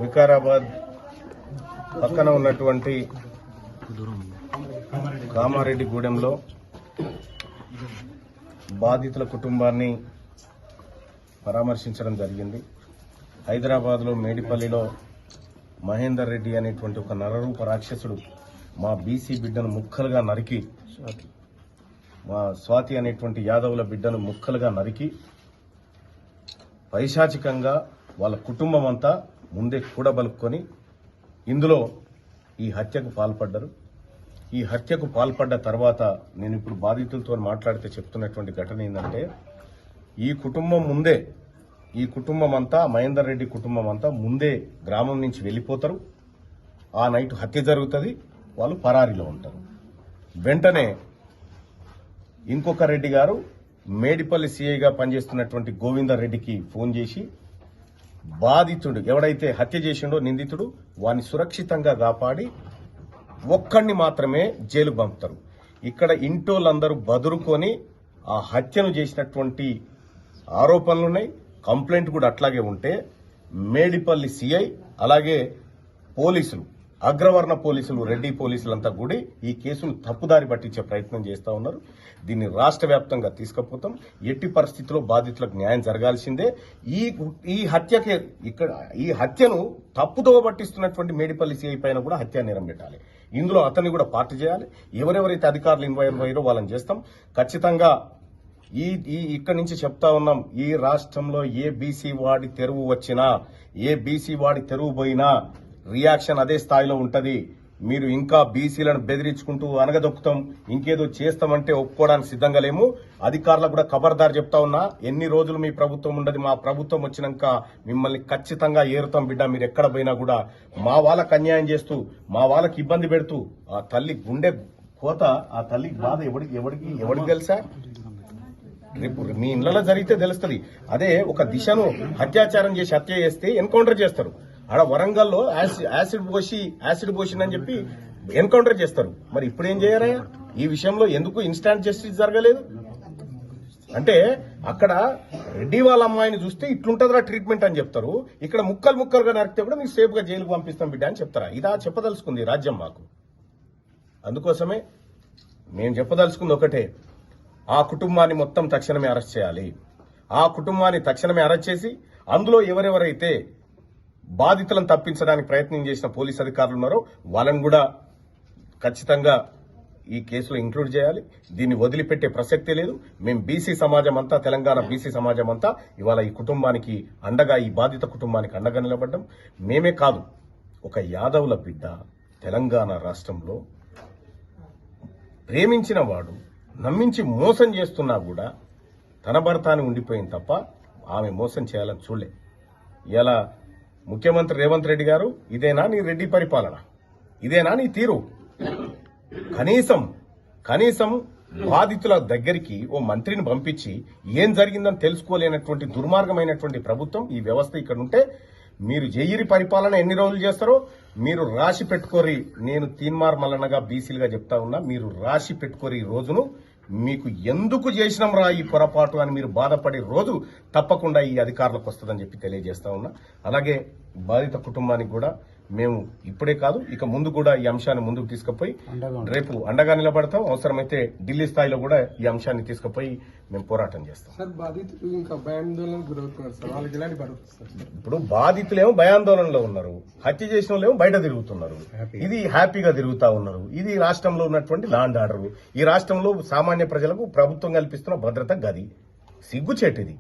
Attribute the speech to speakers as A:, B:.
A: వికారాబాద్ పక్కన ఉన్నటువంటి కామారెడ్డిగూడెంలో బాధితుల కుటుంబాన్ని పరామర్శించడం జరిగింది. హైదరాబాద్లో మేడిపల్లిలో మహేందర్ రెడ్డి అనేటువంటి ఒక నరరూప రాక్షసుడు మా బీసీ బిడ్డను ముక్కలుగా నరికి, మా స్వాతి అనేటువంటి యాదవుల బిడ్డను ముక్కలుగా నరికి పైశాచికంగా వాళ్ళ కుటుంబం అంతా ముందే కూడబలుక్కొని ఇందులో ఈ హత్యకు పాల్పడ్డారు. ఈ హత్యకు పాల్పడ్డ తర్వాత నేను ఇప్పుడు బాధితులతో మాట్లాడితే చెప్తున్నటువంటి ఘటన ఏంటంటే, ఈ కుటుంబం అంతా మహేందర్ రెడ్డి కుటుంబం అంతా ముందే గ్రామం నుంచి వెళ్ళిపోతారు. ఆ నైట్ హత్య జరుగుతుంది, వాళ్ళు పరారీలో ఉంటారు. వెంటనే ఇంకొక రెడ్డి గారు మేడిపల్లి సిఐగా పనిచేస్తున్నటువంటి గోవిందర్ రెడ్డికి ఫోన్ చేసి బాధితుడు ఎవడైతే హత్య చేసిండో నిందితుడు వారిని సురక్షితంగా కాపాడి ఒక్కడిని మాత్రమే జైలుకు పంపుతారు. ఇక్కడ ఇంటోళ్ళందరూ బదురుకొని ఆ హత్యను చేసినటువంటి ఆరోపణలున్నాయి. కంప్లైంట్ కూడా అట్లాగే ఉంటే మేడిపల్లి సిఐ అలాగే పోలీసులు, అగ్రవర్ణ పోలీసులు, రెడ్డి పోలీసులంతా కూడా ఈ కేసును తప్పుదారి పట్టించే ప్రయత్నం చేస్తా ఉన్నారు. దీన్ని రాష్ట్ర వ్యాప్తంగా తీసుకుపోతాం. ఎట్టి పరిస్థితుల్లో బాధితులకు న్యాయం జరగాల్సిందే. ఈ హత్యను తప్పుదో పట్టిస్తున్నటువంటి మేడిపల్లి సిఐ పైన కూడా హత్యా నేరం పెట్టాలి. ఇందులో అతన్ని కూడా పార్టీ చేయాలి. ఎవరెవరైతే అధికారులు ఇన్వాల్వ్ అయ్యారో వాళ్ళని చేస్తాం. ఖచ్చితంగా ఇక్కడి నుంచి చెప్తా ఉన్నాం, ఈ రాష్ట్రంలో ఏ బీసీ వాడి తెరువు వచ్చినా, ఏ బీసీ వాడి తెరువు పోయినా రియాక్షన్ అదే స్థాయిలో ఉంటది. మీరు ఇంకా బీసీలను బెదిరించుకుంటూ అనగదొక్కుతాం, ఇంకేదో చేస్తామంటే ఒప్పుకోవడానికి సిద్ధంగా లేము. అధికారులకు కూడా ఖబర్దార్ చెప్తా ఉన్నా, ఎన్ని రోజులు మీ ప్రభుత్వం ఉండదు, మా ప్రభుత్వం వచ్చినాక మిమ్మల్ని ఖచ్చితంగా ఏరుతాం బిడ్డ. మీరు ఎక్కడ పోయినా కూడా మా వాళ్ళకు అన్యాయం చేస్తూ, మా వాళ్ళకి ఇబ్బంది పెడుతూ, ఆ తల్లి గుండె కోత, ఆ తల్లి బాధ ఎవరికి తెలుసా? రేపు మీ ఇళ్లలో జరిగితే తెలుస్తుంది. అదే ఒక దిశను అత్యాచారం చేసి హత్య చేస్తే ఎన్కౌంటర్ చేస్తారు. ఆడ వరంగల్లో యాసిడ్ పోసిందని చెప్పి ఎన్కౌంటర్ చేస్తారు. మరి ఇప్పుడు ఏం చేయరా? ఈ విషయంలో ఎందుకు ఇన్స్టాంట్ జస్టిస్ జరగలేదు? అంటే అక్కడ రెడ్డి వాళ్ళ అమ్మాయిని చూస్తే ఇట్లుంటదిరా ట్రీట్మెంట్ అని చెప్తారు. ఇక్కడ ముక్కలుగా నరికితే కూడా మీకు సేఫ్ గా జైలుకు పంపిస్తాం బిడ్డ అని చెప్తారా? ఇదా చెప్పదలుచుకుంది రాజ్యం మాకు? అందుకోసమే మేము చెప్పదలుచుకుంది ఒకటే, ఆ కుటుంబాన్ని మొత్తం తక్షణమే అరెస్ట్ చేయాలి. ఆ కుటుంబాన్ని తక్షణమే అరెస్ట్ చేసి అందులో ఎవరెవరైతే బాధితులను తప్పించడానికి ప్రయత్నం చేసిన పోలీస్ అధికారులు ఉన్నారో వాళ్ళని కూడా ఖచ్చితంగా ఈ కేసులో ఇంక్లూడ్ చేయాలి. దీన్ని వదిలిపెట్టే ప్రసక్తే లేదు. మేము బీసీ సమాజం అంతా, తెలంగాణ బీసీ సమాజం అంతా ఇవాళ ఈ కుటుంబానికి అండగా, ఈ బాధిత కుటుంబానికి అండగా నిలబడ్డాం. మేమే కాదు, ఒక యాదవుల బిడ్డ తెలంగాణ రాష్ట్రంలో ప్రేమించిన వాడు నమ్మించి మోసం చేస్తున్నా కూడా తన భర్తాన్ని ఉండిపోయింది తప్ప ఆమె మోసం చేయాలని చూడలే. ఇలా ముఖ్యమంత్రి రేవంత్ రెడ్డి గారు, ఇదేనా నీ రెడ్డి పరిపాలన? ఇదేనా నీ తీరు? కనీసం బాధితుల దగ్గరికి ఓ మంత్రిని పంపించి ఏం జరిగిందని తెలుసుకోలేనటువంటి దుర్మార్గమైనటువంటి ప్రభుత్వం, ఈ వ్యవస్థ ఇక్కడ ఉంటే మీరు జైరి పరిపాలన ఎన్ని రోజులు చేస్తారో మీరు రాసి పెట్టుకోరి. నేను తీన్మార్ మల్లన్నగా బీసీలుగా చెప్తా ఉన్నా, మీరు రాసి పెట్టుకోరి. ఈ రోజును మీకు ఎందుకు చేసినాం రా ఈ పొరపాటు అని మీరు బాధపడే రోజు తప్పకుండా ఈ అధికారులకు వస్తుందని చెప్పి తెలియజేస్తా ఉన్నా. అలాగే బాధిత కుటుంబానికి కూడా మేము ఇప్పుడే కాదు, ఇక ముందు కూడా ఈ అంశాన్ని ముందుకు తీసుకుపోయి రేపు అండగా నిలబడతాం. అవసరమైతే ఢిల్లీ స్థాయిలో కూడా ఈ అంశాన్ని తీసుకుపోయి మేము పోరాటం చేస్తాం. ఇప్పుడు బాధితులేమో భయాందోళనలో ఉన్నారు, హత్య చేసిన వాళ్ళేమో బయట తిరుగుతున్నారు. ఇది హ్యాపీగా తిరుగుతా ఉన్నారు. ఇది రాష్ట్రంలో ఉన్నటువంటి లా అండ్ ఆర్డర్. ఈ రాష్ట్రంలో సామాన్య ప్రజలకు ప్రభుత్వం కల్పిస్తున్న భద్రత గది సిగ్గుచేటిది.